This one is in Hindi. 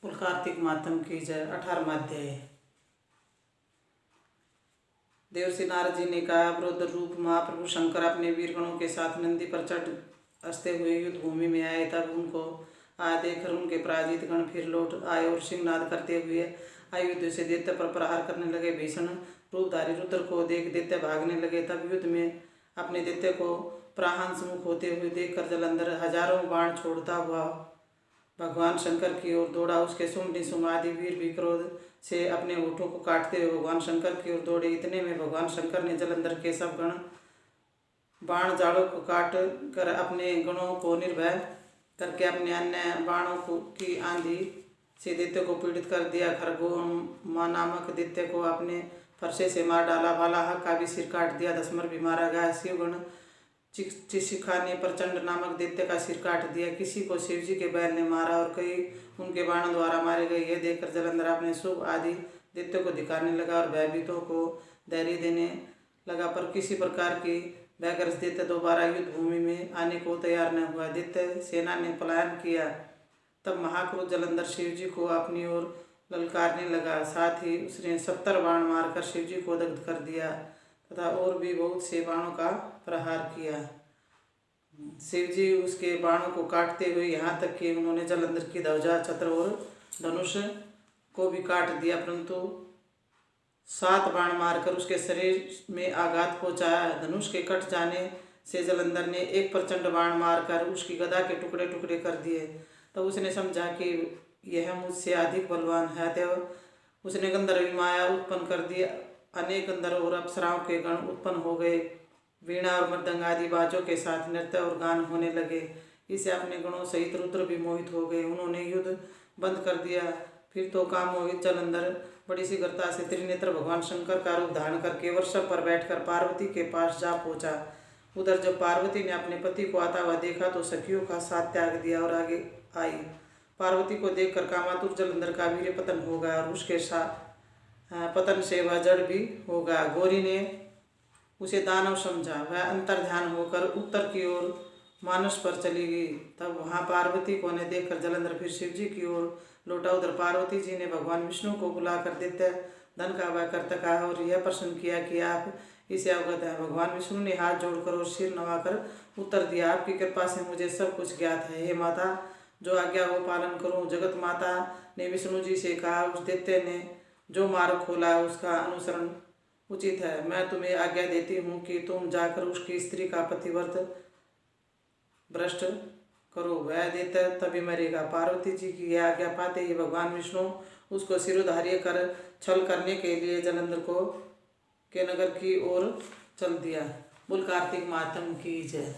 कुल कार्तिक मातम की जय। 18वां अध्याय। देवर्षि नारद जी ने कहा, रुद्र रूप महाप्रभु शंकर अपने वीर गणों के साथ नंदी पर चढ़ हंसते हुए युद्ध भूमि में आए। तब उनको आए देखकर उनके पराजित गण फिर लौट आए और सिंहनाद करते हुए आयुध से दैत्य पर प्रहार करने लगे। भीषण रूपधारी रुद्र को देख दैत्य भागने लगे। तब युद्ध में अपने दैत्य को प्राहांस मुख होते हुए देखकर जलंधर हजारों बाण छोड़ता हुआ भगवान शंकर की ओर दौड़ा। उसके सुम निशुम आदि वीर भी क्रोध से अपने होठों को काटते हुए भगवान शंकर की ओर दौड़े। इतने में भगवान शंकर ने जलंधर के सब गण बाण जालों को काट कर अपने गणों को निर्भय करके अपने अन्य बाणों की आंधी से दैत्य को पीड़ित कर दिया। खरगोन नामक दैत्य को अपने फरसे से मार डाला। बालाहक का भी सिर काट दिया। दशमर भी मारा गया। शिवगण चिशिखा ने प्रचंड नामक दैत्य का सिर काट दिया। किसी को शिवजी के बैल ने मारा और कई उनके बाणों द्वारा मारे गए। यह देखकर जलंधर अपने शुभ आदि दैत्यों को दिखाने लगा और भयभीतों को धैर्य देने लगा, पर किसी प्रकार की भयग्रस्त दैत्य दोबारा युद्ध भूमि में आने को तैयार न हुआ। दैत्य सेना ने पलायन किया। तब महाक्रोध जलंधर शिवजी को अपनी ओर ललकारने लगा। साथ ही उसने 70 बाण मारकर शिवजी को दग्ध कर दिया तथा और भी बहुत से बाणों का प्रहार किया। शिवजी उसके बाणों को काटते हुए यहाँ तक कि उन्होंने जलंधर की ध्वजा, छत्र और धनुष को भी काट दिया, परंतु 7 बाण मारकर उसके शरीर में आघात पहुँचाया। धनुष के कट जाने से जलंधर ने एक प्रचंड बाण मारकर उसकी गदा के टुकड़े टुकड़े कर दिए। तब उसने समझा कि यह मुझसे अधिक बलवान है। तब उसने गंधर्व माया उत्पन्न कर दी। अनेक गंधर्व और अप्सराओं के गण उत्पन्न हो गए। वीणा और मृदंग आदि बाजों के साथ नृत्य और गान होने लगे। इससे अपने गणों सहित रुद्र भी मोहित हो गए। उन्होंने युद्ध बंद कर दिया। फिर तो काम मोहित जलंधर बड़ी शीघ्रता से त्रिनेत्र भगवान शंकर का रूप धारण करके वृषभ पर बैठकर पार्वती के पास जा पहुंचा। उधर जब पार्वती ने अपने पति को आता हुआ देखा तो सखियों का साथ त्याग दिया और आगे आई। पार्वती को देखकर कामातुर जलंधर का वीर्य पतन हो गया और उसके पतन से वह जड़ भी हो गया। गौरी ने उसे दानव समझा। वह अंतर ध्यान होकर उत्तर की ओर मानस पर चली गई। तब वहां पार्वती को ने देखकर जलंधर फिर शिवजी की ओर लौटा। उधर पार्वती जी ने भगवान विष्णु को बुलाकर दैत्य धन का वह करता कहा और यह प्रश्न किया कि आप इसे अवगत हैं। भगवान विष्णु ने हाथ जोड़कर और सिर नवाकर उत्तर दिया, आपकी कृपा से मुझे सब कुछ ज्ञात है। हे माता, जो आज्ञा वो पालन करूं। जगत माता ने विष्णु जी से कहा, उस दैत्य ने जो मार्ग खोला उसका अनुसरण उचित है। मैं तुम्हें आज्ञा देती हूँ कि तुम जाकर उसकी स्त्री का पतिव्रत भ्रष्ट करो, वह दैत्य तभी मरेगा। पार्वती जी की यह आज्ञा पाते ही भगवान विष्णु उसको सिरोधार्य कर छल करने के लिए जलंधर को के नगर की ओर चल दिया। बोल कार्तिक मातम की जय।